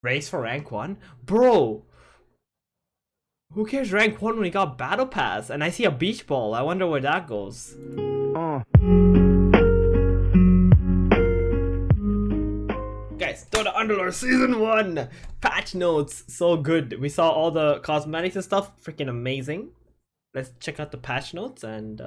Race for rank 1? Bro, who cares rank 1 when we got battle pass? And I see a beach ball. I wonder where that goes. Guys, Dota Underlords Season 1! Patch notes, so good. We saw all the cosmetics and stuff, freaking amazing. Let's check out the patch notes and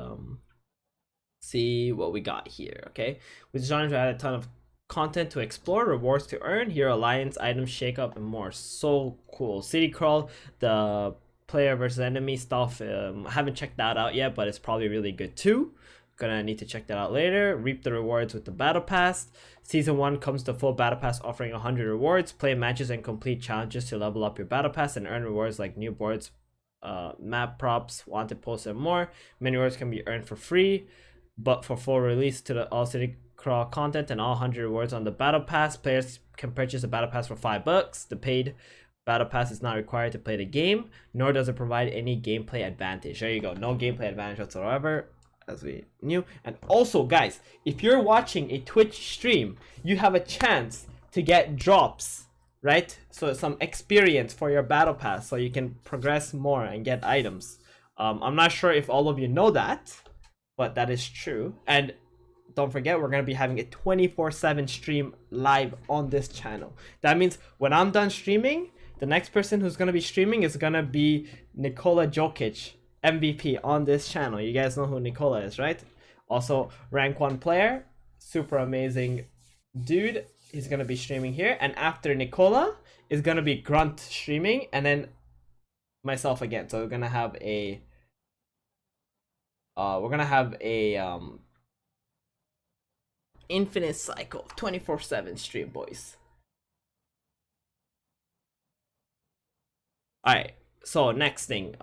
see what we got here, okay? We designed to add a ton of content to explore, rewards to earn, hero alliance, items, shakeup, and more. So cool. City crawl, the player versus enemy stuff. I haven't checked that out yet, but it's probably really good too. Gonna need to check that out later. Reap the rewards with the battle pass. Season 1 comes to full battle pass offering 100 rewards. Play matches and complete challenges to level up your battle pass and earn rewards like new boards, map props, wanted posts, and more. Many rewards can be earned for free, but for full release to the all city crawl content and all 100 rewards on the battle pass, players can purchase a battle pass for $5. The paid battle pass is not required to play the game, nor does it provide any gameplay advantage. There you go, no gameplay advantage whatsoever, as we knew. And also, guys, if you're watching a Twitch stream, you have a chance to get drops, right? So some experience for your battle pass, so you can progress more and get items. I'm not sure if all of you know that, but that is true. And don't forget, we're going to be having a 24/7 stream live on this channel. That means when I'm done streaming, the next person who's going to be streaming is going to be Nikola Jokic, MVP on this channel. You guys know who Nikola is, right? Also, rank 1 player, super amazing dude. He's going to be streaming here. And after Nikola is going to be Grunt streaming, and then myself again. So we're going to have a infinite cycle 24/7 stream, boys. All right, so next thing,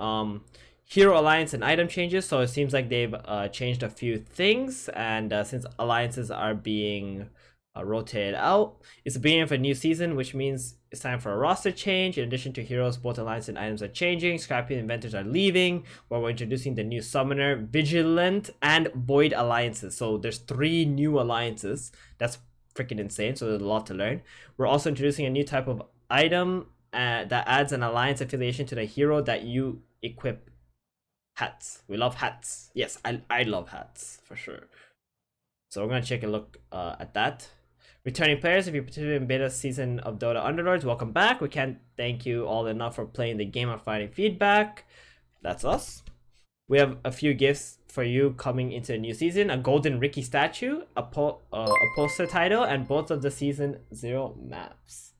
hero alliance and item changes. So it seems like they've changed a few things, and since alliances are being rotated out, it's the beginning of a new season, which means it's time for a roster change. In addition to heroes, both alliance and items are changing. Scrappy inventors are leaving, where we're introducing the new summoner, vigilant, and void alliances. So there's 3 new alliances. That's freaking insane. So there's a lot to learn. We're also introducing a new type of item that adds an alliance affiliation to the hero that you equip. Hats. We love hats. Yes, I love hats for sure. So we're gonna take a look at that. Returning players, if you participated in beta season of Dota Underlords, welcome back. We can't thank you all enough for playing the game and providing feedback. That's us. We have a few gifts for you coming into a new season: a golden Ricky statue, a poster title, and both of the season 0 maps.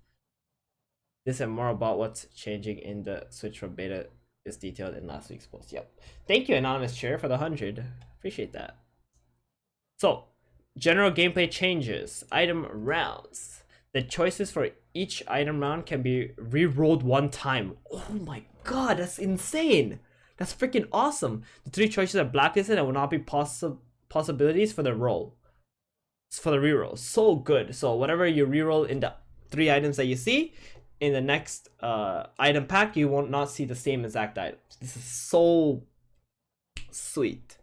This and more about what's changing in the switch from beta is detailed in last week's post. Yep. Thank you, Anonymous Chair, for the 100. Appreciate that. So, general gameplay changes. Item rounds. The choices for each item round can be re-rolled 1 time. Oh my god, that's insane. That's freaking awesome. The 3 choices are blacklisted and will not be possibilities for the roll. It's for the reroll. So good. So whatever you reroll in the 3 items that you see, in the next item pack, you will not see the same exact items. This is so sweet.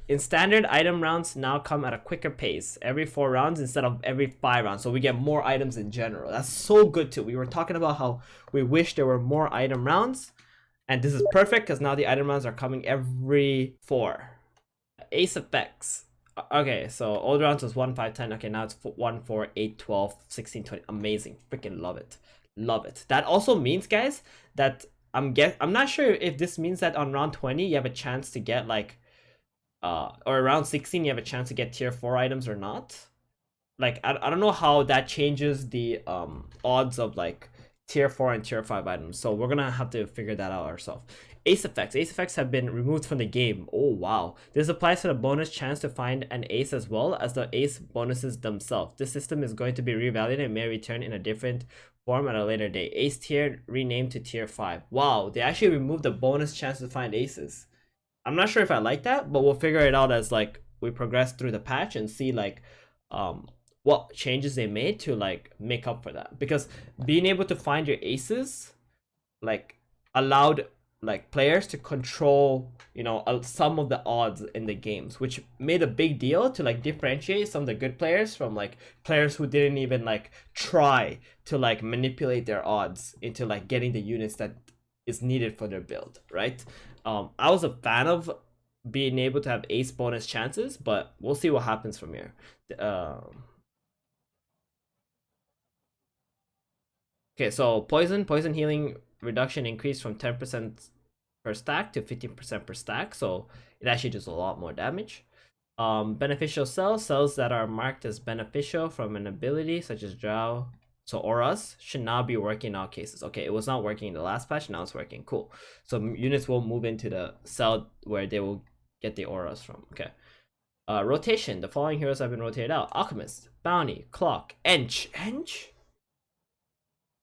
In standard, item rounds now come at a quicker pace, every 4 rounds instead of every 5 rounds. So we get more items in general. That's so good too. We were talking about how we wish there were more item rounds, and this is perfect because now the item rounds are coming every 4. Ace effects. Okay, so old rounds was 1, 5, 10. Okay, now it's 1, 4, 8, 12, 16, 20. Amazing. Freaking love it. Love it. That also means, guys, that I'm not sure if this means that on round 20 you have a chance to get like or around 16 you have a chance to get tier 4 items or not. Like I don't know how that changes the odds of like tier 4 and tier 5 items, so we're gonna have to figure that out ourselves. Ace effects have been removed from the game. Oh wow. This applies to the bonus chance to find an ace as well as the ace bonuses themselves. This system is going to be reevaluated and may return in a different form at a later date. Ace tier renamed to tier 5. Wow, they actually removed the bonus chance to find aces. I'm not sure if I like that, but we'll figure it out as like we progress through the patch and see like what changes they made to like make up for that. Because being able to find your aces like allowed like players to control, you know, some of the odds in the games, which made a big deal to like differentiate some of the good players from like players who didn't even like try to like manipulate their odds into like getting the units that is needed for their build, right? I was a fan of being able to have ace bonus chances, but we'll see what happens from here. Okay, so poison healing reduction increased from 10% per stack to 15% per stack, so it actually does a lot more damage. Beneficial cells that are marked as beneficial from an ability such as Drow, so auras, should now be working in all cases. Okay, it was not working in the last patch, now it's working. Cool. So units will move into the cell where they will get the auras from. Okay. Rotation. The following heroes have been rotated out: Alchemist, Bounty, Clock, Ench. Ench?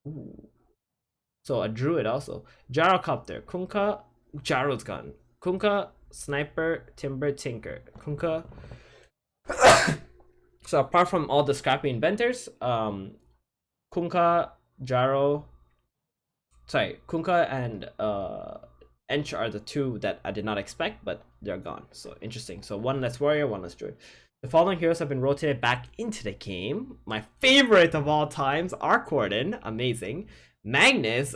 Ooh. So a druid also. Gyrocopter, Kunkka, Gyro's gun. Kunkka, Sniper, Timber, Tinker. Kunkka. So apart from all the scrappy inventors, Kunkka, Gyro, Kunkka and Ench are the two that I did not expect, but they're gone. So interesting. So one less warrior, one less druid. The following heroes have been rotated back into the game. My favorite of all times, Arcorden, amazing. Magnus,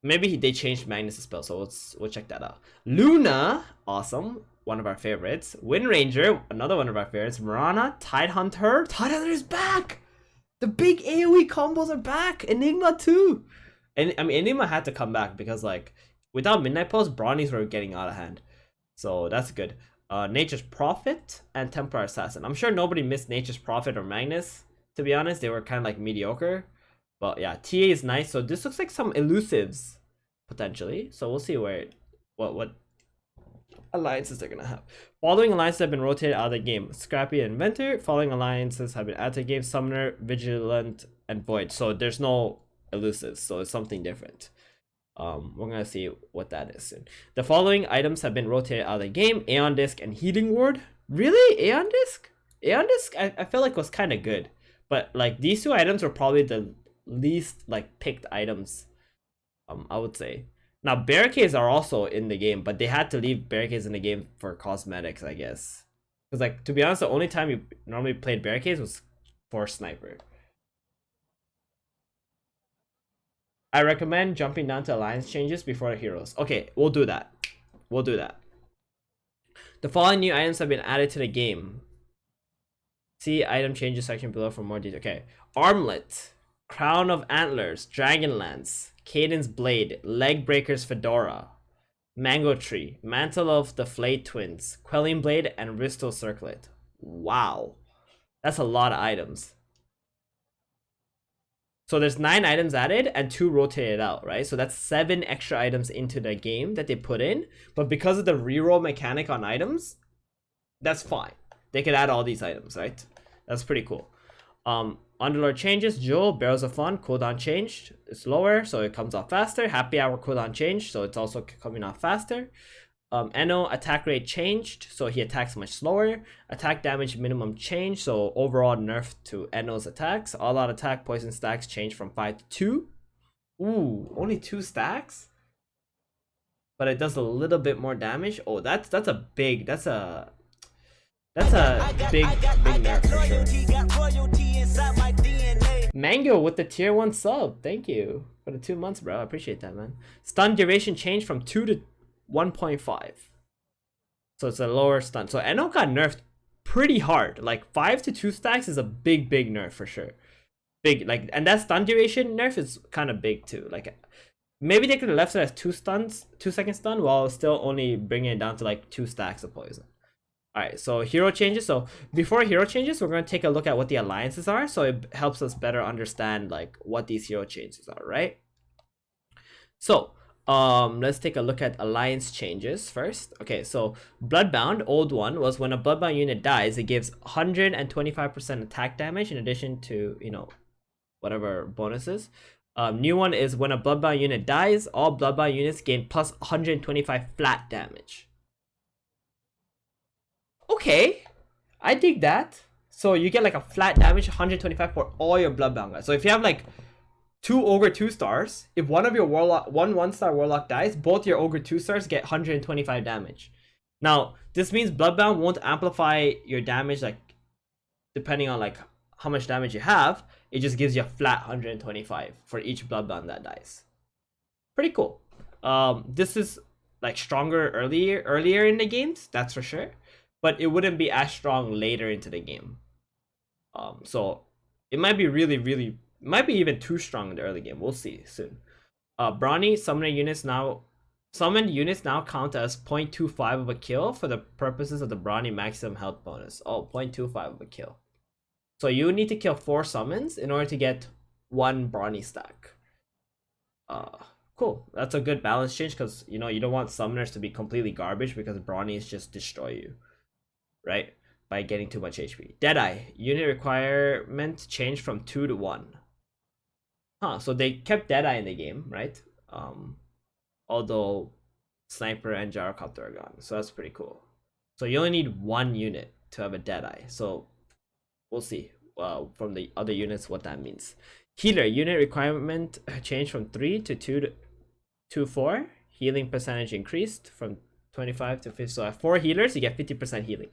maybe they changed Magnus' spell, so we'll check that out. Luna, awesome, one of our favorites. Wind Ranger, another one of our favorites. Mirana, Tidehunter. Tidehunter is back! The big AoE combos are back! Enigma too! And I mean, Enigma had to come back because like, without Midnight Pulse, Brownies were getting out of hand. So that's good. Nature's Prophet and Templar Assassin. I'm sure nobody missed Nature's Prophet or Magnus. To be honest, they were kind of like mediocre. But yeah, TA is nice. So this looks like some elusives potentially. So we'll see where what alliances they're gonna have. Following alliances have been rotated out of the game: Scrappy and Inventor. Following alliances have been added to the game: Summoner, Vigilant, and Void. So there's no elusives. So it's something different. We're gonna see what that is soon. The following items have been rotated out of the game: Aeon Disc and Healing Ward. Really? Aeon Disc? Aeon Disc I feel like was kind of good. But like these two items were probably the least like picked items, I would say. Now barricades are also in the game, but they had to leave barricades in the game for cosmetics, I guess. Because like, to be honest, the only time you normally played barricades was for Sniper. I recommend jumping down to alliance changes before the heroes. Okay, we'll do that. We'll do that. The following new items have been added to the game. See item changes section below for more detail. Okay, Armlet, Crown of Antlers, Dragonlance, Cadence Blade, Leg Breaker's Fedora, Mango Tree, Mantle of the Flayed Twins, Quelling Blade, and Ristal Circlet. Wow, that's a lot of items. So there's 9 items added and 2 rotated out, right? So that's 7 extra items into the game that they put in. But because of the reroll mechanic on items, that's fine. They could add all these items, right? That's pretty cool. Underlord changes. Jewel, Barrels of Fun, cooldown changed. It's lower, so it comes off faster. Happy Hour cooldown changed, so it's also coming off faster. Eno attack rate changed, so he attacks much slower. Attack damage minimum changed, so overall nerf to Eno's attacks. All out attack poison stacks changed from 5 to 2. Ooh, only 2 stacks? But it does a little bit more damage. Oh, that's a big nerf for sure. Mango with the tier 1 sub. Thank you for the 2 months, bro. I appreciate that, man. Stun duration changed from 2 to 1.5. So it's a lower stun. So Eno got nerfed pretty hard. Like 5 to 2 stacks is a big nerf for sure. Big, like, and that stun duration nerf is kind of big too. Like maybe they could have left it as 2-second stun while still only bringing it down to like 2 stacks of poison. Alright, so hero changes. So before hero changes, we're going to take a look at what the alliances are, so it helps us better understand like what these hero changes are, right? So let's take a look at alliance changes first. Okay, so Bloodbound, old one, was when a Bloodbound unit dies, it gives 125% attack damage in addition to, you know, whatever bonuses. New one is when a Bloodbound unit dies, all Bloodbound units gain plus 125 flat damage. Okay, I dig that. So you get like a flat damage 125 for all your Bloodbound guys. So if you have like 2 ogre 2-stars. If one of your warlock, one star warlock dies, both your ogre 2-stars get 125 damage. Now, this means Bloodbound won't amplify your damage like depending on like how much damage you have. It just gives you a flat 125 for each Bloodbound that dies. Pretty cool. This is like stronger earlier in the games, that's for sure, but it wouldn't be as strong later into the game. So it might be really might be even too strong in the early game. We'll see soon. Brawny summoned units now count as 0.25 of a kill for the purposes of the Brawny maximum health bonus. Oh, 0.25 of a kill. So you need to kill 4 summons in order to get 1 Brawny stack. Cool. That's a good balance change because you don't want summoners to be completely garbage because Brawnies just destroy you, right? By getting too much HP. Deadeye unit requirement changed from 2 to 1. Huh? So they kept Deadeye in the game, right? Although Sniper and Gyrocopter are gone, so that's pretty cool. So you only need 1 unit to have a Deadeye. So we'll see from the other units what that means. Healer unit requirement changed from 3 to 2 to 4. Healing percentage increased from 25 to 50. So at 4 healers, you get 50% healing.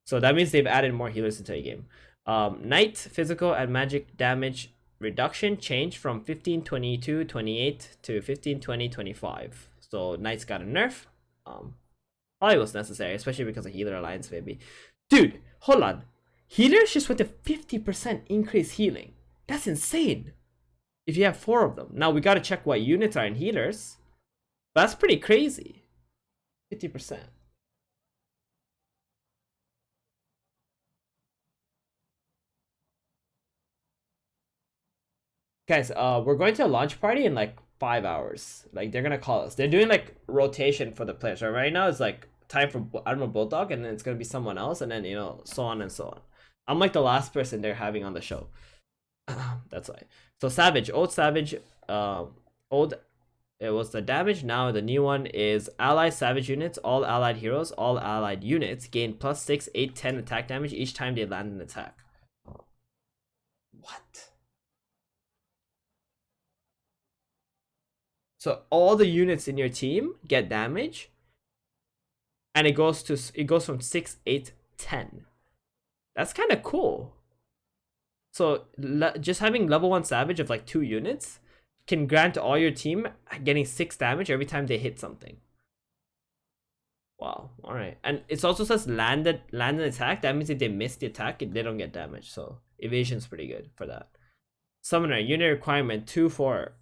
So that means they've added more healers into the game. Knight physical and magic damage reduction changed from 15, 22, 28 to 15, 20, 25. So Knight's got a nerf. Probably was necessary, especially because of Healer Alliance, maybe. Dude, hold on. Healers just went to 50% increased healing. That's insane. If you have 4 of them. Now we gotta check what units are in healers. But that's pretty crazy. 50%. Guys, we're going to a launch party in like 5 hours. Like they're gonna call us. They're doing like rotation for the players. Right now it's like time for Admiral Bulldog, and then it's gonna be someone else, and then so on and so on. I'm like the last person they're having on the show. That's why. So Savage, old Savage, old. It was the damage. Now the new one is allied Savage units. All allied heroes, all allied units gain plus 6, 8, 10 attack damage each time they land an attack. What? So all the units in your team get damage, and it goes from 6, 8, 10. That's kind of cool. So just having level 1 Savage of like 2 units can grant all your team getting 6 damage every time they hit something. Wow. All right. And it also says land an attack. That means if they miss the attack, they don't get damage. So evasion's pretty good for that. Summoner unit requirement 2 for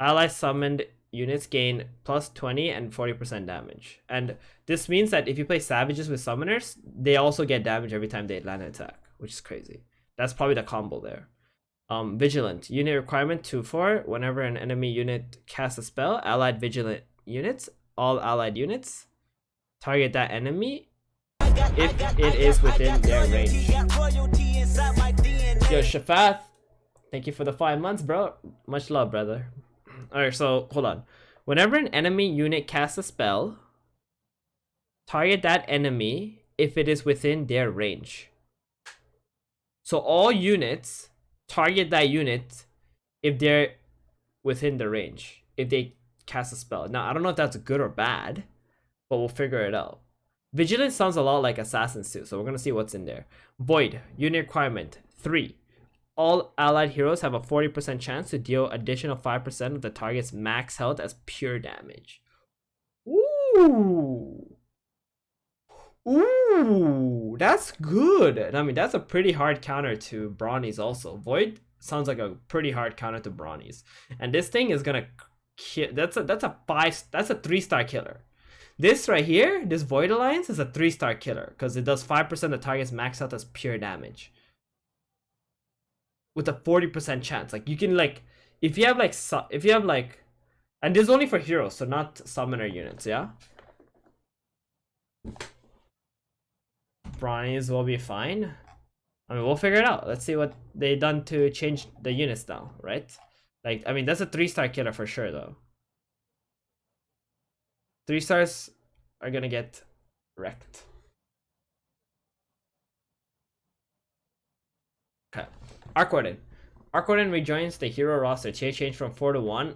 ally summoned units gain plus 20 and 40% damage. And this means that if you play savages with summoners, they also get damage every time they land an attack, which is crazy. That's probably the combo there. Vigilant unit requirement 2/4. Whenever an enemy unit casts a spell, allied vigilant units, all allied units, target that enemy if it is within their range. Yo, Shafath, thank you for the 5 months, bro. Much love, brother. Alright, so hold on. Whenever an enemy unit casts a spell, target that enemy if it is within their range. So all units target that unit if they're within the range, if they cast a spell. Now, I don't know if that's good or bad, but we'll figure it out. Vigilance sounds a lot like Assassin's too, so we're going to see what's in there. Void, unit requirement 3. All allied heroes have a 40% chance to deal additional 5% of the target's max health as pure damage. Ooh. Ooh, that's good. And I mean, that's a pretty hard counter to Brawnies also. Void sounds like a pretty hard counter to Brawnies. And this thing is gonna kill. That's a 3-star killer. This right here, this Void Alliance is a 3-star killer because it does 5% of the target's max health as pure damage. With a 40% chance. Like you can like if you have like and this is only for heroes, so not summoner units, yeah? Brawnies will be fine. I mean, we'll figure it out. Let's see what they done to change the units now, right? Like, I mean, that's a 3-star killer for sure, though. 3 stars are gonna get wrecked. Okay. Arc Warden. Arc rejoins the hero roster. Tier change from 4 to 1.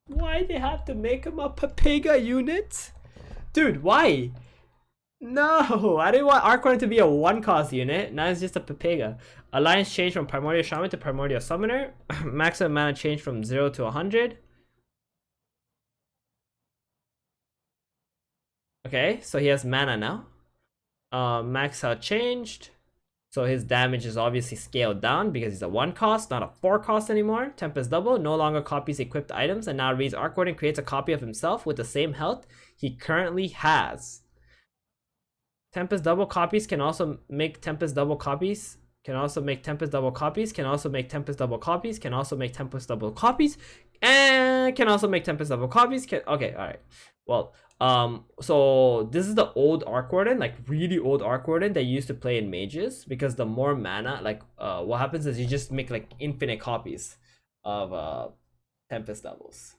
Why they have to make him a Papega unit? Dude, why? No, I didn't want Arc to be a 1-cost unit. Now it's just a Papega. Alliance change from Primordial Shaman to Primordial Summoner. Maximum mana change from 0 to 100. Okay, so he has mana now. Max out changed. So his damage is obviously scaled down because he's a 1-cost, not a 4-cost anymore. Tempest Double no longer copies equipped items and now reads Arc Warden creates a copy of himself with the same health he currently has. Tempest Double copies can also make Tempest Double copies. Can also make Tempest Double copies. Can also make Tempest Double copies. Can also make Tempest Double copies. And can also make Tempest Double copies. Okay, alright. Well, so this is the old Arc Warden, like really old Arc Warden that you used to play in mages, because the more mana, like what happens is you just make like infinite copies of Tempest Doubles.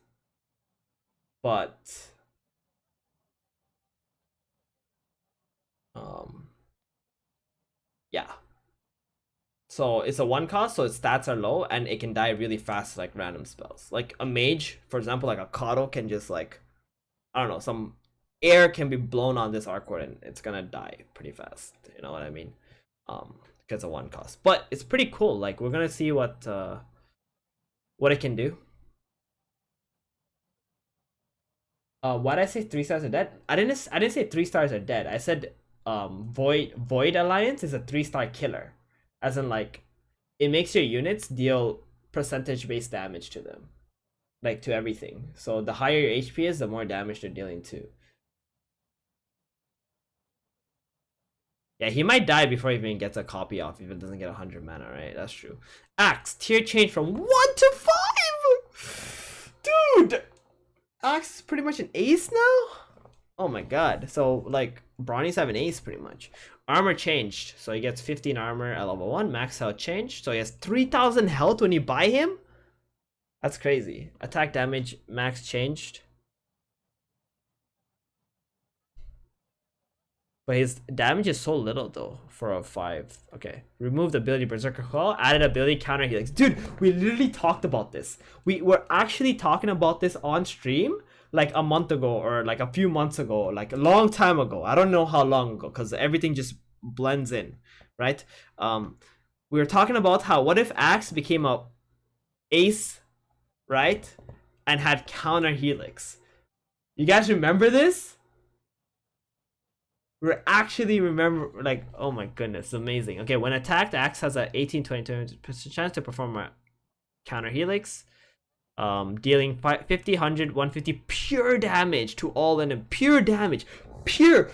But yeah. So it's a 1-cost, so its stats are low and it can die really fast like random spells. Like a mage, for example, like a Kato can just like, I don't know, some air can be blown on this Arc Warden. It's gonna die pretty fast. You know what I mean? Because of 1-cost. But it's pretty cool. Like we're gonna see what it can do. Why did I say 3 stars are dead? I didn't say 3 stars are dead. I said Void Alliance is a 3-star killer. As in like it makes your units deal percentage based damage to them. Like to everything. So the higher your HP is, the more damage they're dealing to. Yeah, he might die before he even gets a copy off if it doesn't get 100 mana, right? That's true. Axe, tier change from 1 to 5! Dude! Axe is pretty much an ace now? Oh my god. So, like, Brawnies have an ace pretty much. Armor changed. So he gets 15 armor at level 1. Max health changed. So he has 3,000 health when you buy him? That's crazy. Attack damage max changed. But his damage is so little though for a 5. Okay. Remove the ability Berserker Claw. Added ability counter helix. Dude, we literally talked about this. We were actually talking about this on stream like a month ago or like a few months ago, like a long time ago. I don't know how long ago because everything just blends in, right? We were talking about how what if Axe became a ace, right? And had counter helix. You guys remember this? We're actually remember, like, oh my goodness, amazing. Okay, when attacked, Axe has a 18-20% chance to perform a counter helix, dealing 50, 100, 150 pure damage to all enemy. Pure damage, pure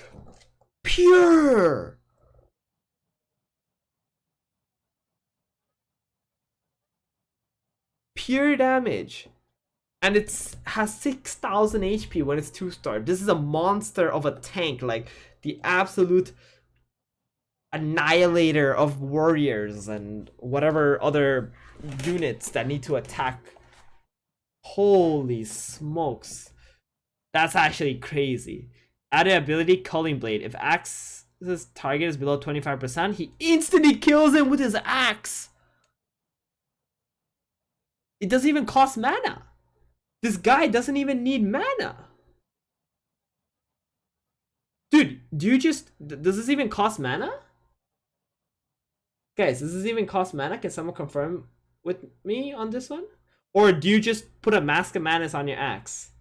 damage. And it has 6,000 HP when it's 2-star. This is a monster of a tank, like the absolute annihilator of warriors and whatever other units that need to attack. Holy smokes. That's actually crazy. Added ability, Culling Blade. If Axe's target is below 25%, he instantly kills him with his axe. It doesn't even cost mana. This guy doesn't even need mana. Dude, does this even cost mana? Guys, does this even cost mana? Can someone confirm with me on this one? Or do you just put a Mask of Madness on your axe?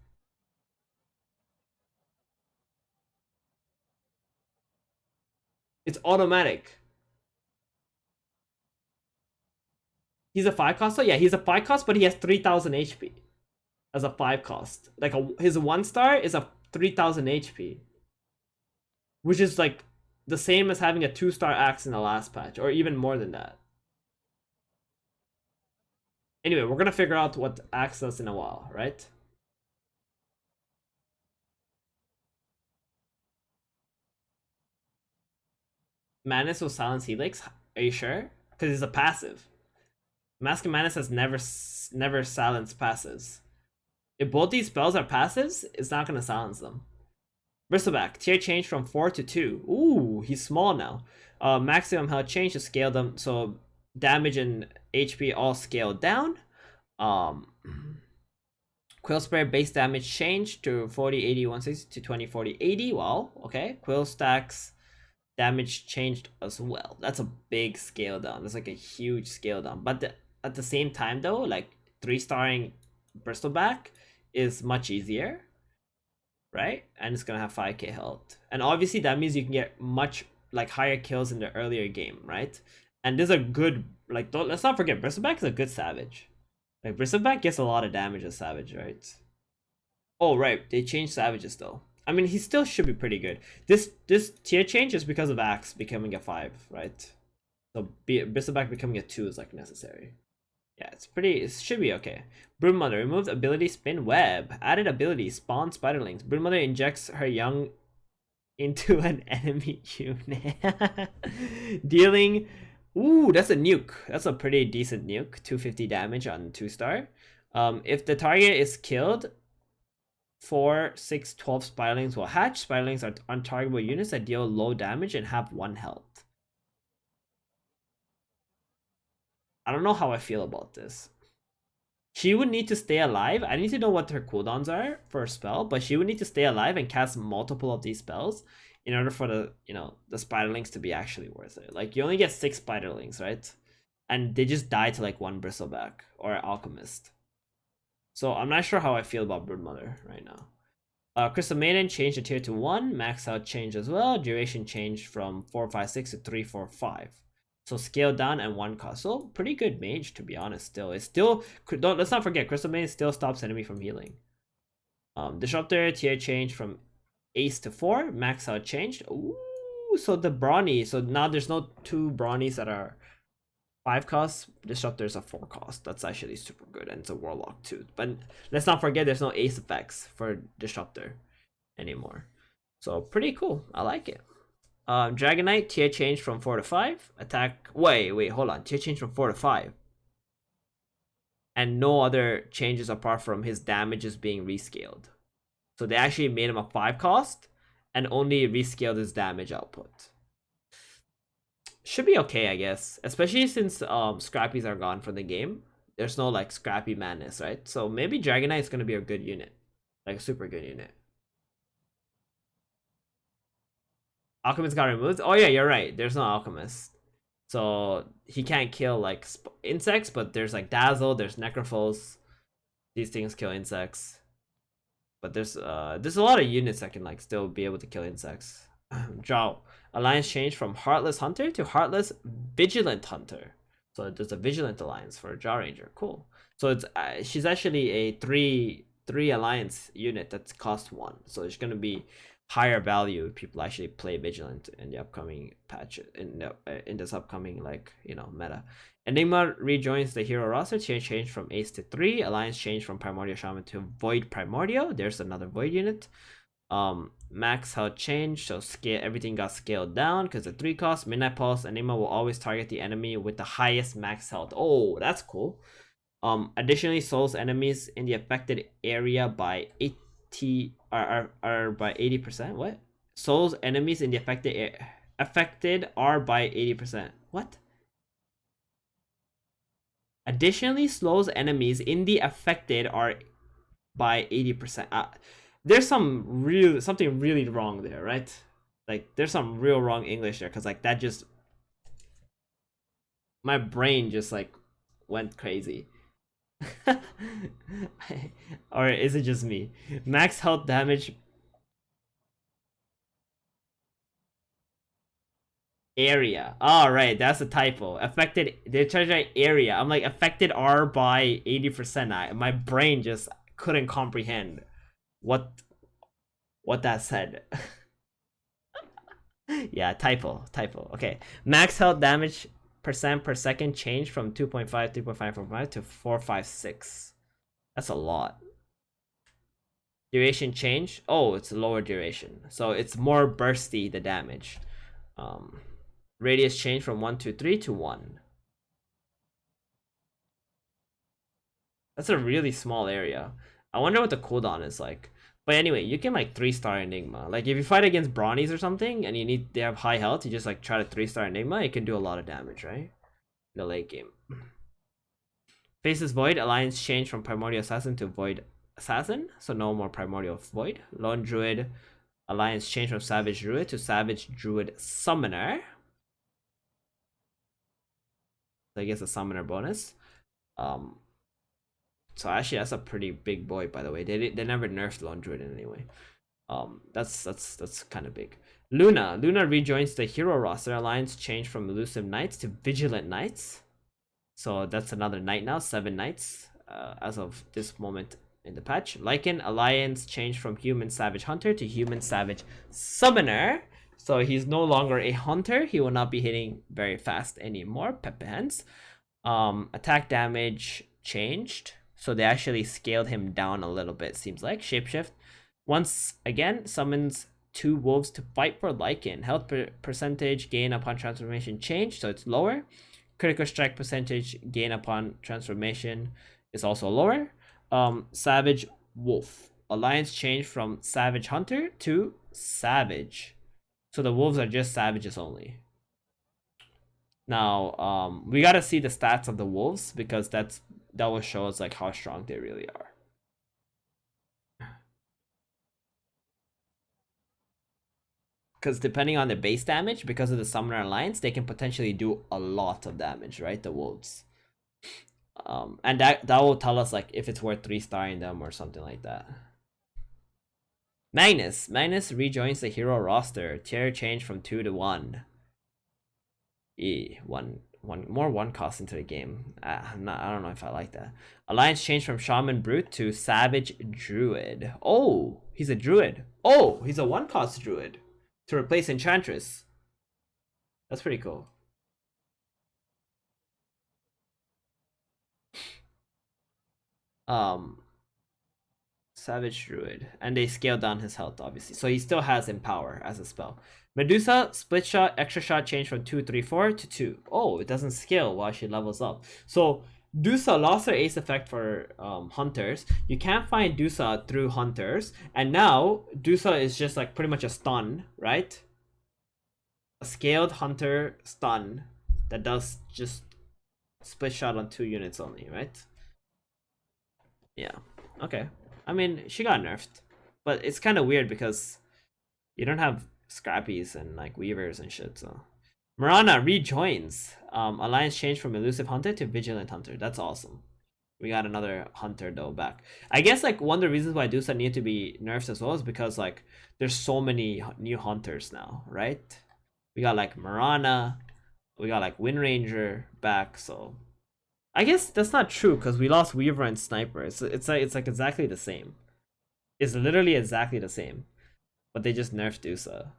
It's automatic. He's a 5-cost? So yeah, he's a 5-cost, but he has 3,000 HP. As a 5-cost. Like his 1-star is a 3,000 HP. Which is like the same as having a 2-star axe in the last patch, or even more than that. Anyway, we're gonna figure out what axe does in a while, right? Madness will silence Helix. Are you sure? Because it's a passive. Mask of Madness has never silenced passives. If both these spells are passives, it's not gonna silence them. Bristleback, tier change from 4 to 2. Ooh, he's small now. Maximum health change to scale them, so damage and HP all scaled down. Um, Quill Spray base damage change to 40, 80, 160 to 20, 40, 80. Well, okay. Quill Stacks damage changed as well. That's a big scale down. That's like a huge scale down. But at the same time, though, like 3-starring Bristleback is much easier, right? And it's gonna have 5k health. And obviously, that means you can get much like higher kills in the earlier game, right? And this is a good like. Let's not forget, Bristleback is a good Savage. Like Bristleback gets a lot of damage as Savage, right? Oh right, they changed Savages though. I mean, he still should be pretty good. This tier change is because of Axe becoming a 5, right? So Bristleback becoming a 2 is like necessary. Yeah, it's pretty. It should be okay. Broodmother removed ability Spin Web. Added ability Spawn Spiderlings. Broodmother injects her young into an enemy unit, dealing. Ooh, that's a nuke. That's a pretty decent nuke. 250 damage on 2-star. If the target is killed, 4, 6, 12 Spiderlings will hatch. Spiderlings are untargetable units that deal low damage and have 1 health. I don't know how I feel about this. She would need to stay alive. I need to know what her cooldowns are for a spell, but she would need to stay alive and cast multiple of these spells in order for the the Spiderlings to be actually worth it. Like you only get 6 Spiderlings, right? And they just die to like 1 Bristleback or Alchemist. So I'm not sure how I feel about Broodmother right now. Crystal Maiden changed the tier to 1. Max out changed as well. Duration changed from 456 to 345. So scale down and 1 cost. So pretty good mage, to be honest. Still, it's still. Let's not forget, Crystal Maiden still stops enemy from healing. Disruptor tier changed from Ace to 4. Max out changed. Ooh, so the Brawny. So now there's no 2 Brawnies that are 5 costs. Disruptor's a 4 cost. That's actually super good, and it's a Warlock too. But let's not forget there's no Ace effects for Disruptor anymore. So pretty cool. I like it. Dragonite tier change from 4 to 5. Attack. Wait, hold on. Tier change from 4 to 5. And no other changes apart from his damage is being rescaled. So they actually made him a 5 cost and only rescaled his damage output. Should be okay, I guess. Especially since Scrappies are gone from the game. There's no like Scrappy madness, right? So maybe Dragonite is gonna be a good unit. Like a super good unit. Alchemist got removed? Oh yeah, you're right. There's no Alchemist. So he can't kill like insects, but there's like Dazzle, there's Necrophos. These things kill insects. But there's a lot of units that can like still be able to kill insects. Drow. Alliance changed from Heartless Hunter to Heartless Vigilant Hunter. So there's a Vigilant Alliance for a Drow Ranger. Cool. So it's she's actually a 3 alliance unit that's cost 1. So it's gonna be higher value if people actually play Vigilant in the upcoming patch in this upcoming meta. Enigma rejoins the hero roster. Tier changed from Ace to 3. Alliance changed from Primordial Shaman to Void Primordial. There's another Void unit. Max health changed, so everything got scaled down because the 3 cost. Midnight Pulse. Enigma will always target the enemy with the highest max health. Oh, that's cool. Additionally, souls enemies in the affected area by 80 are by 80%. What? Souls enemies in the affected are by 80%. What? Additionally, slows enemies in the affected are by 80%. There's something really wrong there, right? Like there's some real wrong English there, because like that just, my brain just like went crazy. Or is it just me? Max health damage area. All right, that's a typo. Affected, they're charging area. I'm like, affected are by 80%. My brain just couldn't comprehend what that said. Yeah, typo. Okay, max health damage percent per second changed from 2.5, 3.5, 4.5 to 456. That's a lot. Duration change. Oh, it's lower duration, so it's more bursty, the damage. Radius change from 1 to 3 to 1. That's a really small area. I wonder what the cooldown is like. But anyway, you can like 3-star Enigma. Like if you fight against Brawnies or something and they have high health, you just like try to 3-star Enigma, it can do a lot of damage, right? In the late game. Faces Void, Alliance change from Primordial Assassin to Void Assassin, so no more Primordial Void. Lone Druid, Alliance change from Savage Druid to Savage Druid Summoner. So I guess a Summoner bonus. So actually that's a pretty big boy, by the way. They never nerfed Lone Druid in any way. That's kind of big. Luna rejoins the hero roster. Alliance changed from Elusive Knights to Vigilant Knights. So that's another knight now, 7 knights as of this moment in the patch. Lycan, Alliance changed from Human Savage Hunter to Human Savage Summoner. So he's no longer a hunter. He will not be hitting very fast anymore. Pepe hands. Attack damage changed. So they actually scaled him down a little bit, seems like. Shapeshift. Once again, summons 2 wolves to fight for Lycan. Health percentage gain upon transformation changed, so it's lower. Critical strike percentage gain upon transformation is also lower. Savage Wolf. Alliance changed from Savage Hunter to Savage. So the wolves are just savages only. Now, we gotta see the stats of the wolves because that will show us like how strong they really are. Because depending on the base damage, because of the Summoner Alliance, they can potentially do a lot of damage, right? The wolves. And that will tell us like if it's worth 3-starring them or something like that. Magnus rejoins the hero roster. Tier change from 2 to 1. One more 1 cost into the game. I don't know if I like that. Alliance changed from Shaman Brute to Savage Druid. Oh, he's a druid. Oh, he's a 1 cost druid to replace Enchantress. That's pretty cool. Savage Druid, and they scaled down his health obviously, so he still has Empower as a spell. Medusa, split shot, extra shot change from 2/3/4 to 2. Oh, it doesn't scale while she levels up. So Dusa lost her ace effect for hunters. You can't find Dusa through hunters, and now Dusa is just like pretty much a stun, right? A scaled hunter stun that does just split shot on 2 units only, right? Yeah. Okay. I mean, she got nerfed, but it's kind of weird because you don't have scrappies and like weavers and shit. So Mirana rejoins. Alliance changed from Elusive Hunter to Vigilant Hunter. That's awesome. We got another hunter though back. I guess like one of the reasons why Dusa need to be nerfed as well is because like there's so many new hunters now, right? We got like Mirana, we got like Wind Ranger back, so I guess that's not true because we lost Weaver and Sniper. It's like exactly the same. It's literally exactly the same, but they just nerfed Dusa.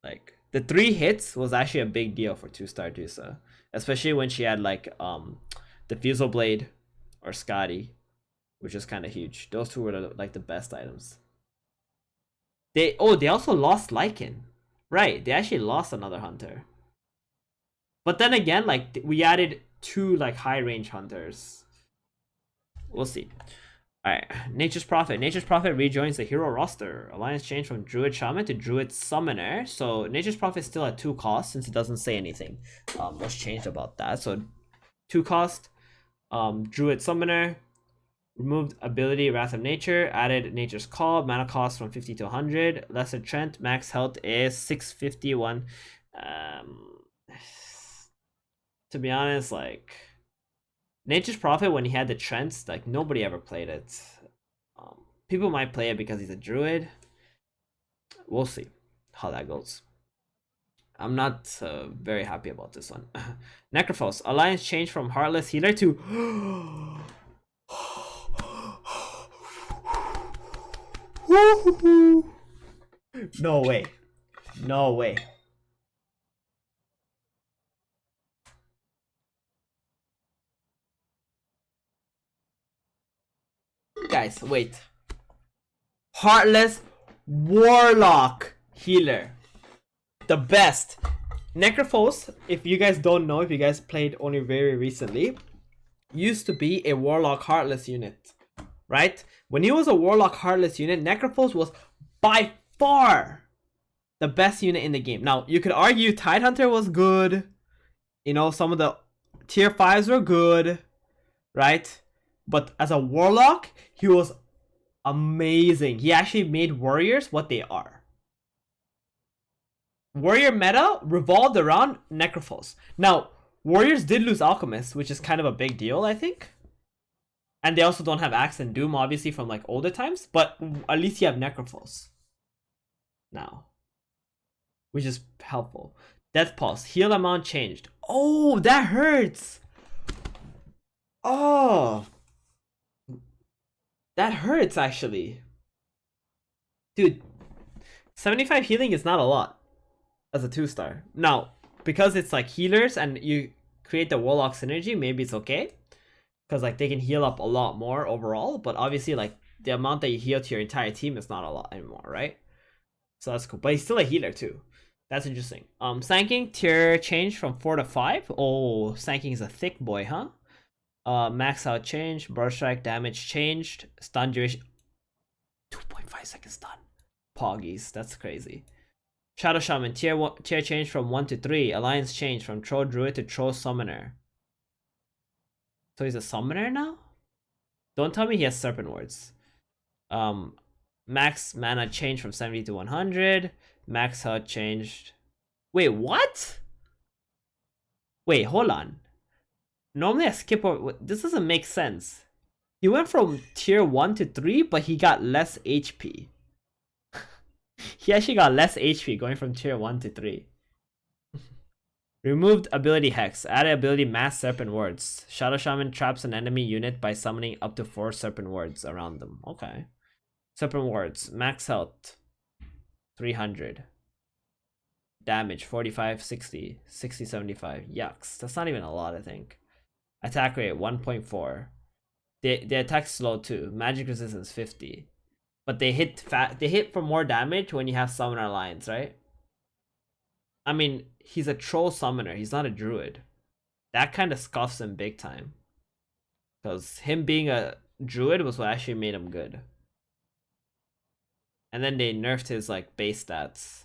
Like the 3 hits was actually a big deal for 2-star Dusa, especially when she had like the Fusel Blade or Scotty, which is kind of huge. Those 2 were like the best items. They also lost Lycan, right? They actually lost another hunter. But then again, like we added 2 like high range hunters. We'll see. Alright, Nature's Prophet. Nature's Prophet rejoins the hero roster. Alliance changed from Druid Shaman to Druid Summoner. So Nature's Prophet is still at 2 cost since it doesn't say anything. What's changed about that? So 2 cost, Druid Summoner, removed ability Wrath of Nature, added Nature's Call, mana cost from 50 to 100, Lesser Trent, max health is 651. To be honest, like Nature's Prophet, when he had the Trents, like nobody ever played it. People might play it because he's a druid. We'll see how that goes. I'm not very happy about this one. Necrophos. Alliance changed from Heartless Healer to... No way. No way. Guys, wait. Heartless Warlock Healer. The best. Necrophos, if you guys don't know, if you guys played only very recently, used to be a Warlock Heartless unit. right? When he was a Warlock Heartless unit, Necrophos was by far the best unit in the game. Now, you could argue Tidehunter was good. You know, some of the tier 5s were good, right? But as a Warlock, he was amazing. He actually made warriors what they are. Warrior meta revolved around Necrophos. Now, warriors did lose Alchemist, which is kind of a big deal, I think. And they also don't have Axe and Doom, obviously, from like older times. But at least you have Necrophos now, which is helpful. Death Pulse. Heal amount changed. Oh, that hurts. Oh. That hurts, actually. Dude, 75 healing is not a lot as a 2-star. Now, because it's like healers and you create the Warlock synergy, maybe it's okay. Because like they can heal up a lot more overall. But obviously, like the amount that you heal to your entire team is not a lot anymore, right? So that's cool. But he's still a healer too. That's interesting. Sanking tier changed from 4 to 5. Oh, Sanking is a thick boy, huh? Max out changed. Burst strike damage changed. Stun duration 2.5 seconds stun. Poggies, that's crazy. Shadow Shaman tier changed from 1 to 3. Alliance changed from Troll Druid to Troll Summoner. So he's a summoner now? Don't tell me he has Serpent Words. Max mana changed from 70 to 100. Max health changed. Wait, what? Wait, hold on. Normally I skip over. This doesn't make sense. He went from tier 1 to 3, but he got less HP. He actually got less HP going from tier 1 to 3. Removed ability Hex. Added ability Mass Serpent Words. Shadow Shaman traps an enemy unit by summoning up to 4 Serpent Words around them. Okay. Serpent Words. Max health 300. Damage 45, 60, 60, 75. Yucks. That's not even a lot, I think. Attack rate 1.4. The attack's slow too. Magic resistance 50. But they hit for more damage when you have Summoner Alliance, right? I mean, he's a troll summoner. He's not a druid. That kind of scuffs him big time. Because him being a druid was what actually made him good. And then they nerfed his like base stats.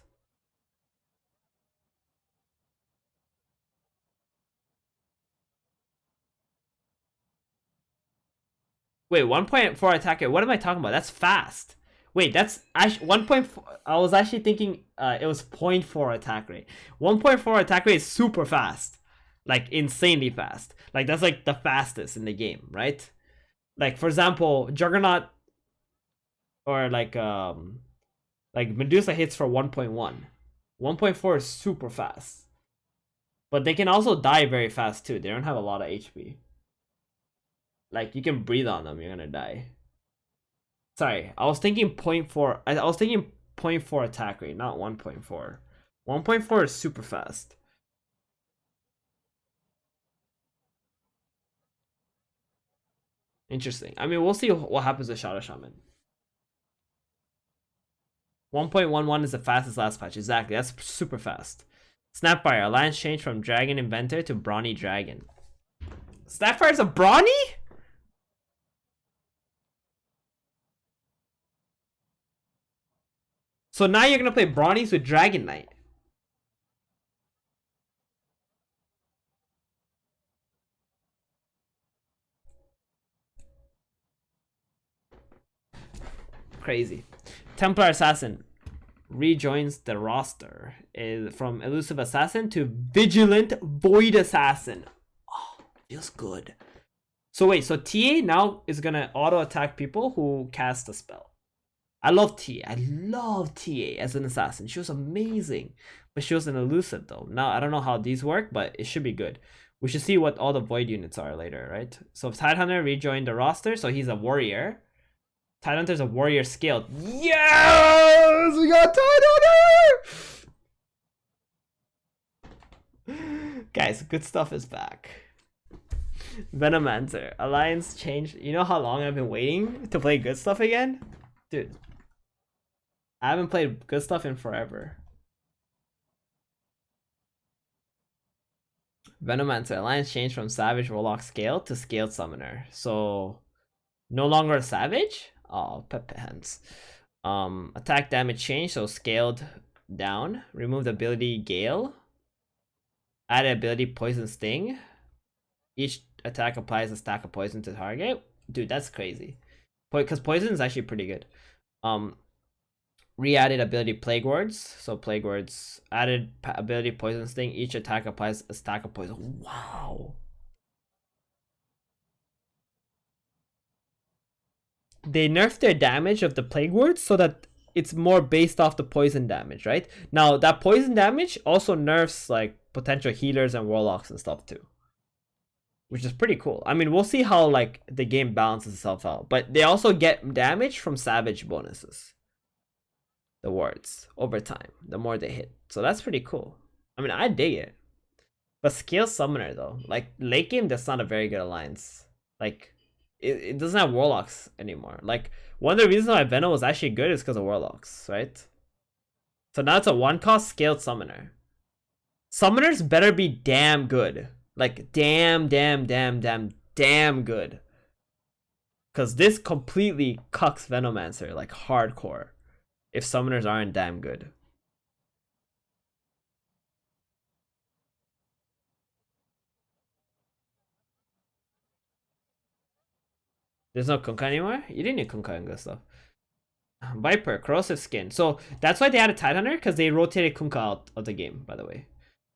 Wait, 1.4 attack rate. What am I talking about? That's fast. Wait, that's actually 1.4. I was actually thinking it was 0.4 attack rate. 1.4 attack rate is super fast. Like insanely fast. Like that's like the fastest in the game, right? Like for example, Juggernaut or like Medusa hits for 1.1. 1.4 is super fast. But they can also die very fast too. They don't have a lot of HP. Like you can breathe on them, you're gonna die. Sorry, I was thinking 0.4. I was thinking 0.4 attack rate, not 1.4. 1.4 is super fast. Interesting. I mean, we'll see what happens with Shadow Shaman. 1.11 is the fastest last patch. Exactly, that's super fast. Snapfire. Alliance changed from Dragon Inventor to Brawny Dragon. Snapfire's a Brawny? So now you're gonna play Brawnies with Dragon Knight. Crazy. Templar Assassin rejoins the roster. Is from Elusive Assassin to Vigilant Void Assassin. Oh, feels good. So wait, so TA now is gonna auto attack people who cast a spell. I love TA. I love TA as an assassin. She was amazing. But she was an elusive though. Now I don't know how these work, but it should be good. We should see what all the void units are later, right? So if Tidehunter rejoined the roster, so he's a warrior. Tidehunter's a warrior scaled. Yes! We got Tidehunter! Guys, good stuff is back. Venomancer. Alliance changed. You know how long I've been waiting to play good stuff again? Dude. I haven't played good stuff in forever. Venomancer. Alliance changed from Savage Warlock Scale to Scaled Summoner. So No longer a savage? Oh, Pepe hands. Attack damage change, so scaled down. Remove the ability Gale. Add ability Poison Sting. Each attack applies a stack of poison to target. Dude, that's crazy. Because poison is actually pretty good. Re-added ability Plague Words. So Plague Words. Added ability Poison Sting. Each attack applies a stack of poison. Wow. They nerfed their damage of the Plague Words so that it's more based off the poison damage, right? Now, that poison damage also nerfs like potential healers and warlocks and stuff too. Which is pretty cool. I mean, we'll see how like the game balances itself out. But they also get damage from savage bonuses. The wards over time, the more they hit. So that's pretty cool. I mean, I dig it. But Scale Summoner though, like late game, that's not a very good alliance. Like, it doesn't have warlocks anymore. Like, one of the reasons why Venom was actually good is because of warlocks, right? So now it's a 1-cost Scaled Summoner. Summoners better be damn good. Like, damn good. Because this completely cucks Venomancer, like, hardcore. If summoners aren't damn good. There's no Kunkka anymore? You didn't need Kunkka and good stuff. Viper, Corrosive Skin. So, that's why they added Tidehunter, because they rotated Kunkka out of the game, by the way.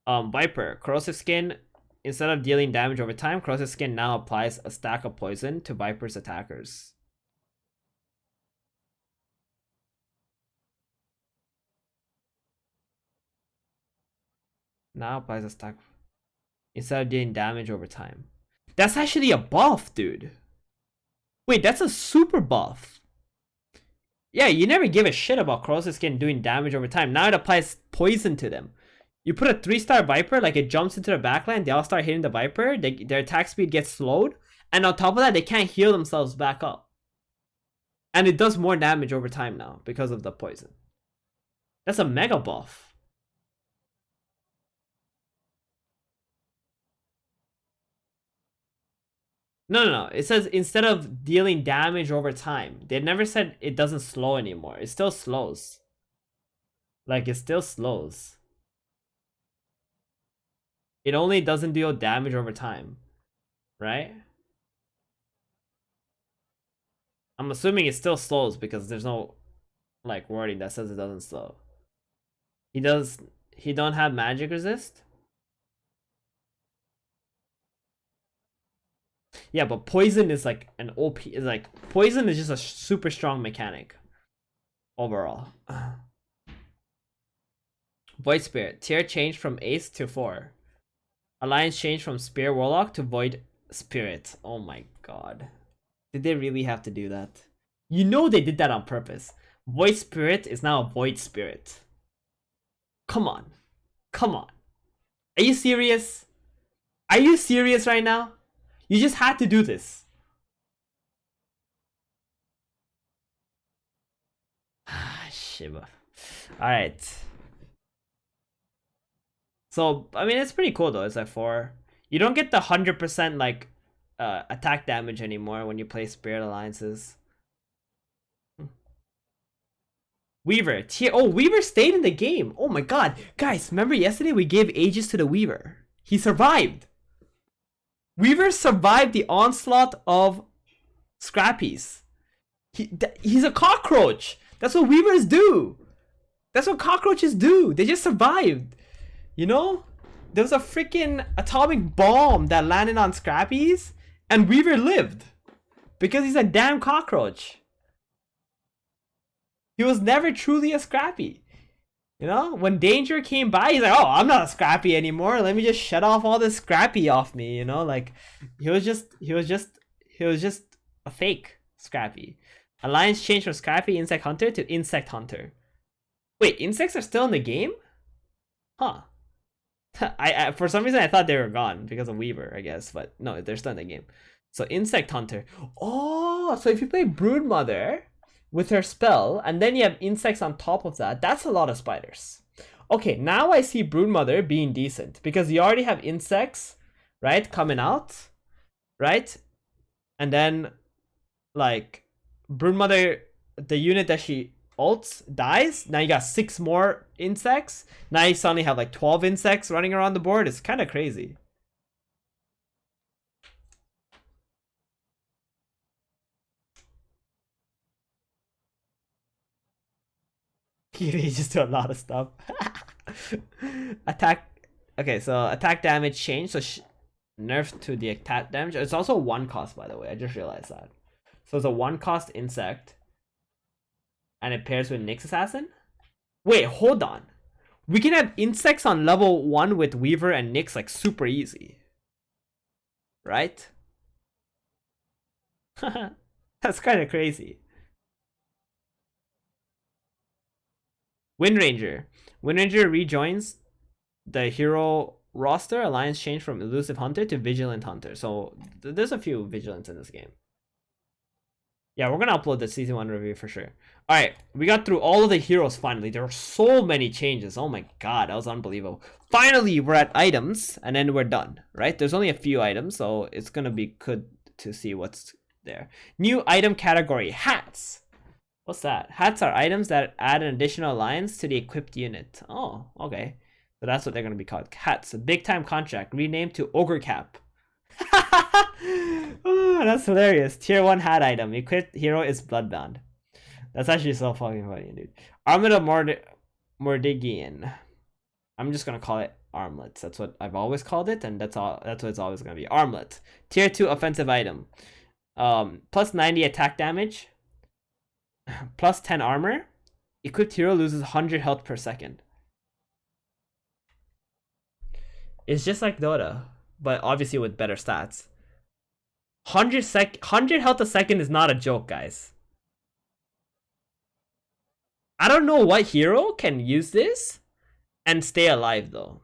Viper, Corrosive Skin. Instead of dealing damage over time, Corrosive Skin now applies a stack of poison to Viper's attackers. Now applies a stack instead of dealing damage over time. That's actually a buff, dude. Wait, that's a super buff. Yeah, you never give a shit about Corrosive Skin doing damage over time. Now it applies poison to them. You put a 3-star Viper, like it jumps into the backline, they all start hitting the Viper, their attack speed gets slowed, and on top of that, they can't heal themselves back up. And it does more damage over time now because of the poison. That's a mega buff. No. It says instead of dealing damage over time. They never said it doesn't slow anymore. It still slows. Like, it still slows. It only doesn't deal damage over time. Right? I'm assuming it still slows because there's no, like, wording that says it doesn't slow. He don't have magic resist? Yeah, but poison is like an OP. Is like poison is just a super strong mechanic overall. Void Spirit tier changed from Ace to 4. Alliance changed from Spear Warlock to Void Spirit. Oh my god, did they really have to do that? You know they did that on purpose. Void Spirit is now a Void Spirit. Come on, are you serious? Are you serious right now? You just had to do this. Shiba. Alright. So, I mean, it's pretty cool though. It's like 4. You don't get the 100% like attack damage anymore when you play Spirit Alliances. Weaver. Weaver stayed in the game. Oh my god. Guys, remember yesterday we gave Aegis to the Weaver. He survived. Weaver survived the onslaught of Scrappies. He's a cockroach. That's what Weavers do. That's what cockroaches do. They just survived. You know? There was a freaking atomic bomb that landed on Scrappies, and Weaver lived. Because he's a damn cockroach. He was never truly a Scrappy. You know, when danger came by, he's like, "Oh, I'm not a Scrappy anymore. Let me just shut off all this Scrappy off me." You know, like he was just a fake Scrappy. Alliance changed from Scrappy Insect Hunter to Insect Hunter. Wait, insects are still in the game? Huh. I for some reason I thought they were gone because of Weaver, I guess, but no, they're still in the game. So Insect Hunter. Oh, so if you play Broodmother with her spell, and then you have insects on top of that, that's a lot of spiders. Okay, now I see Broodmother being decent, because you already have insects, right, coming out, right? And then, like Broodmother, the unit that she ults dies. Now you got 6 more insects. Now you suddenly have like 12 insects running around the board. It's kind of crazy. You just do a lot of stuff. Attack. Okay, so attack damage changed. So nerf to the attack damage. It's also 1 cost, by the way. I just realized that. So it's a 1 cost insect. And it pairs with Nyx Assassin? Wait, hold on. We can have insects on level 1 with Weaver and Nyx like super easy. Right? That's kind of crazy. Windranger. Windranger rejoins the hero roster. Alliance changed from Elusive Hunter to Vigilant Hunter. So there's a few Vigilants in this game. Yeah, we're gonna upload the season 1 review for sure. Alright, we got through all of the heroes finally. There were so many changes. Oh my god, that was unbelievable. Finally, we're at items, and then we're done, right? There's only a few items, so it's gonna be good to see what's there. New item category, hats. What's that? Hats are items that add an additional alliance to the equipped unit. Oh, okay. So that's what they're gonna be called. Hats. A big time contract, renamed to Ogre Cap. Oh, that's hilarious. Tier 1 hat item. Equipped hero is Bloodbound. That's actually so fucking funny, dude. Armlet of Mordigian. I'm just gonna call it armlets. That's what I've always called it, and that's all. That's what it's always gonna be. Armlet. Tier 2 offensive item. Plus 90 attack damage. Plus 10 armor. Equipped hero loses 100 health per second. It's just like Dota, but obviously with better stats. 100 health a second is not a joke, guys. I don't know what hero can use this and stay alive though.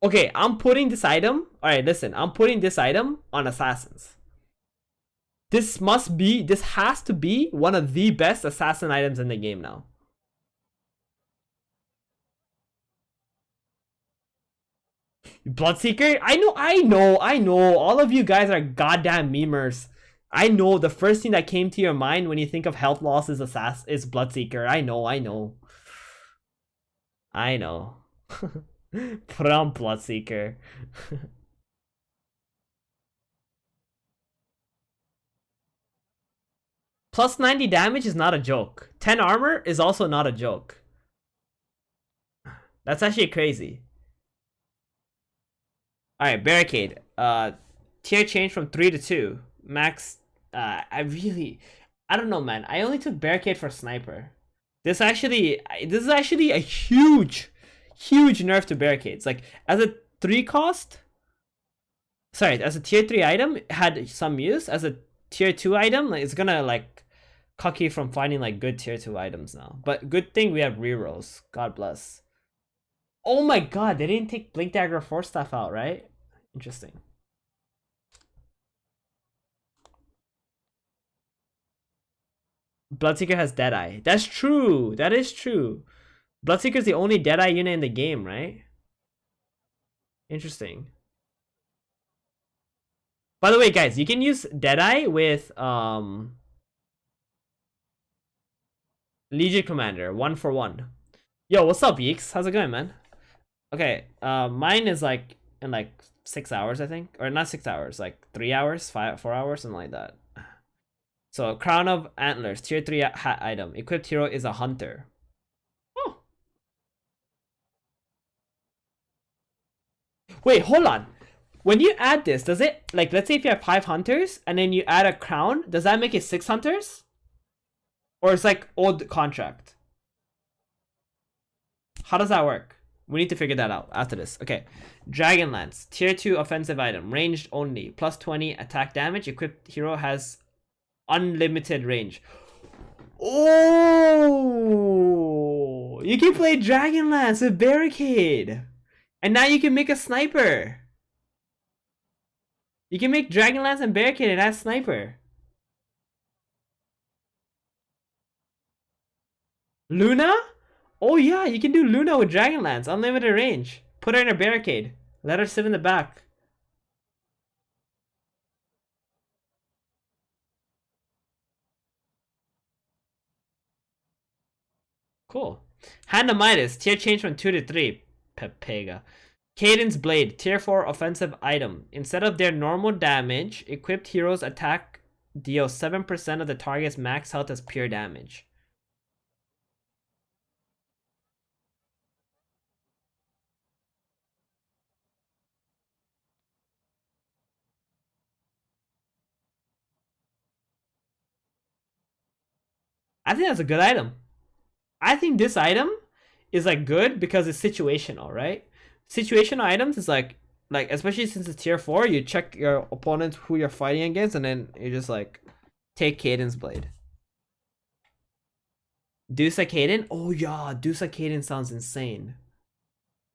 Okay, I'm putting this item. Alright, listen, I'm putting this item on assassins. This has to be one of the best assassin items in the game now. Bloodseeker? I know. All of you guys are goddamn memers. I know the first thing that came to your mind when you think of health loss is Bloodseeker. I know. Put on Bloodseeker. Plus 90 damage is not a joke. 10 armor is also not a joke. That's actually crazy. Alright, Barricade. Tier change from 3 to 2. Max. I don't know, man. I only took Barricade for Sniper. This is actually a huge nerf to Barricades. Like, as a 3 cost. Sorry, as a tier 3 item, it had some use. As a tier 2 item, like, it's gonna, like, cuck you from finding, like, good tier 2 items now. But good thing we have rerolls. God bless. Oh my god, they didn't take Blink Dagger 4 stuff out, right? Interesting. Bloodseeker has Deadeye. That's true. That is true. Bloodseeker's the only Deadeye unit in the game, right? Interesting. By the way, guys, you can use Deadeye with Legion Commander, 1-for-1. Yo, what's up, Yeeks? How's it going, man? Okay, mine is like in like 6 hours, I think. Or not 6 hours, like 3 hours, 4 hours, something like that. So, Crown of Antlers, tier 3 hat item. Equipped hero is a hunter. Oh. Wait, hold on. When you add this, does it, like, let's say if you have 5 hunters, and then you add a crown, does that make it 6 hunters? Or it's like old contract? How does that work? We need to figure that out after this. Okay. Dragonlance. Tier 2 offensive item. Ranged only. Plus 20 attack damage. Equipped hero has unlimited range. Oh! You can play Dragonlance with Barricade. And now you can make a sniper. You can make Dragonlance and Barricade and add sniper. Luna? Oh yeah, you can do Luna with Dragonlance, unlimited range. Put her in a barricade. Let her sit in the back. Cool. Hand of Midas, tier change from 2 to 3. Pepega. Caden's Blade, tier 4 offensive item. Instead of their normal damage, equipped heroes attack deal 7% of the target's max health as pure damage. I think that's a good item. I think this item is like good because it's situational, right? Situational items is like especially since it's tier 4, you check your opponent who you're fighting against and then you just like take Caden's Blade. Dusa Caden? Oh yeah, Dusa Caden sounds insane.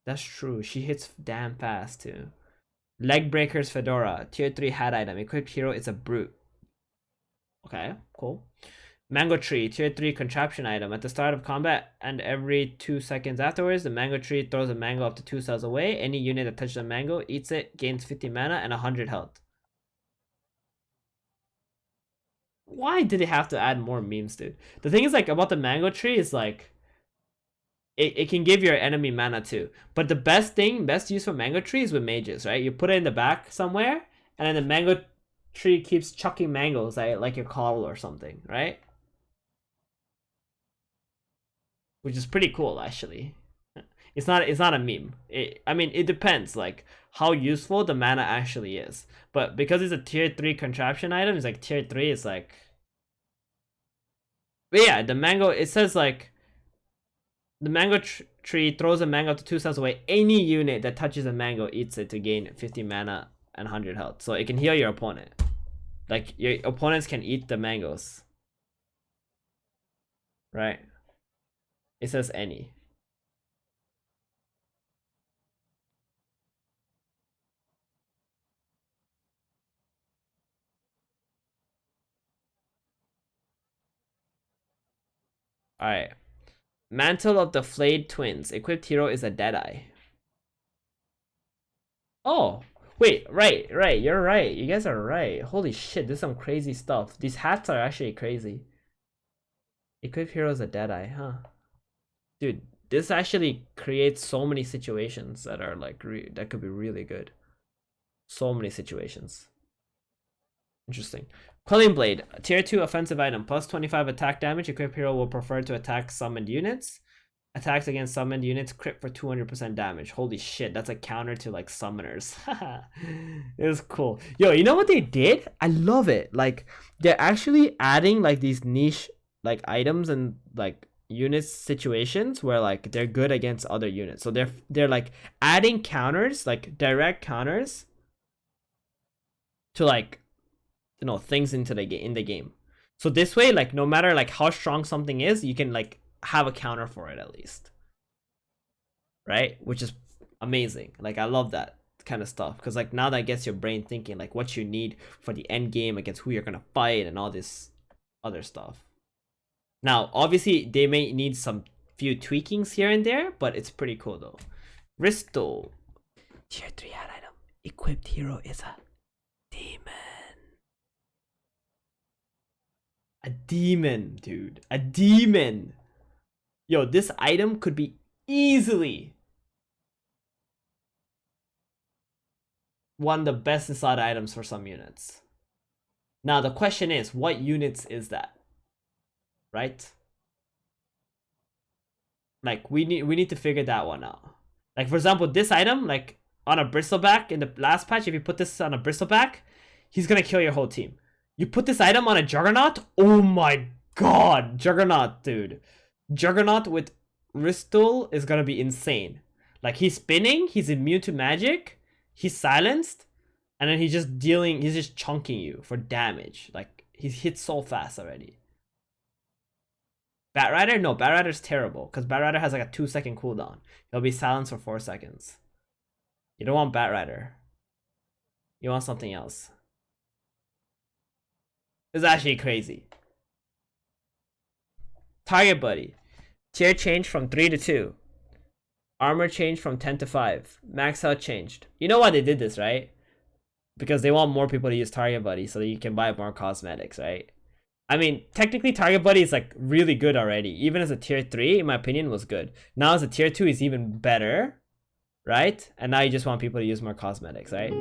That's true. She hits damn fast too. Leg Breaker's Fedora, tier 3 hat item. Equipped hero is a brute. Okay, cool. Mango Tree, tier 3 contraption item. At the start of combat and every 2 seconds afterwards, the mango tree throws a mango up to 2 cells away. Any unit that touches a mango eats it, gains 50 mana and 100 health. Why did they have to add more memes, dude? The thing is, like, about the mango tree is like it can give your enemy mana too. But the best use for mango tree is with mages, right? You put it in the back somewhere, and then the mango tree keeps chucking mangoes like your call or something, right? Which is pretty cool actually. It's not a meme. I mean, it depends like how useful the mana actually is. But because it's a tier 3 contraption item, it's like tier 3 is like. But yeah, the mango, it says like the mango tree throws a mango to 2 cells away. Any unit that touches a mango eats it to gain 50 mana and 100 health. So it can heal your opponent. Like your opponents can eat the mangoes. Right? It says any. Alright. Mantle of the Flayed Twins. Equipped hero is a Deadeye. Oh, wait, right. You're right. You guys are right. Holy shit, this is some crazy stuff. These hats are actually crazy. Equipped hero is a Deadeye, huh? Dude, this actually creates so many situations that are like that could be really good. So many situations. Interesting. Quelling Blade, tier 2 offensive item, plus 25 attack damage. Equipped hero will prefer to attack summoned units. Attacks against summoned units crit for 200% damage. Holy shit, that's a counter to like summoners. It was cool. Yo, you know what they did? I love it. Like they're actually adding like these niche like items and like units situations where like they're good against other units. So they're like adding counters, like direct counters to like things into the game in the game. So this way, like no matter like how strong something is, you can like have a counter for it at least, right? Which is amazing. Like I love that kind of stuff because like now that gets your brain thinking like what you need for the end game against who you're gonna fight and all this other stuff. Now obviously they may need some few tweakings here and there, but it's pretty cool though. Risto, tier 3 hat item. Equipped hero is a demon. A demon, dude. A demon. Yo, this item could be easily one of the best inside items for some units. Now the question is, what units is that? Right? Like we need to figure that one out. Like for example, this item, like on a bristleback in the last patch, if you put this on a bristleback, he's gonna kill your whole team. You put this item on a juggernaut, oh my god, juggernaut, dude. Juggernaut with Ristul is gonna be insane. Like he's spinning, he's immune to magic, he's silenced, and then he's just chunking you for damage. Like he's hit so fast already. Batrider? No, Batrider's terrible because Batrider has like a 2-second cooldown. He'll be silenced for 4 seconds. You don't want Batrider. You want something else. It's actually crazy. Target Buddy. Tier changed from 3 to 2. Armor changed from 10 to 5. Max health changed. You know why they did this, right? Because they want more people to use Target Buddy so that you can buy more cosmetics, right? I mean, technically Target Buddy is like really good already. Even as a tier 3, in my opinion, was good. Now as a tier 2 is even better, right? And now you just want people to use more cosmetics, right?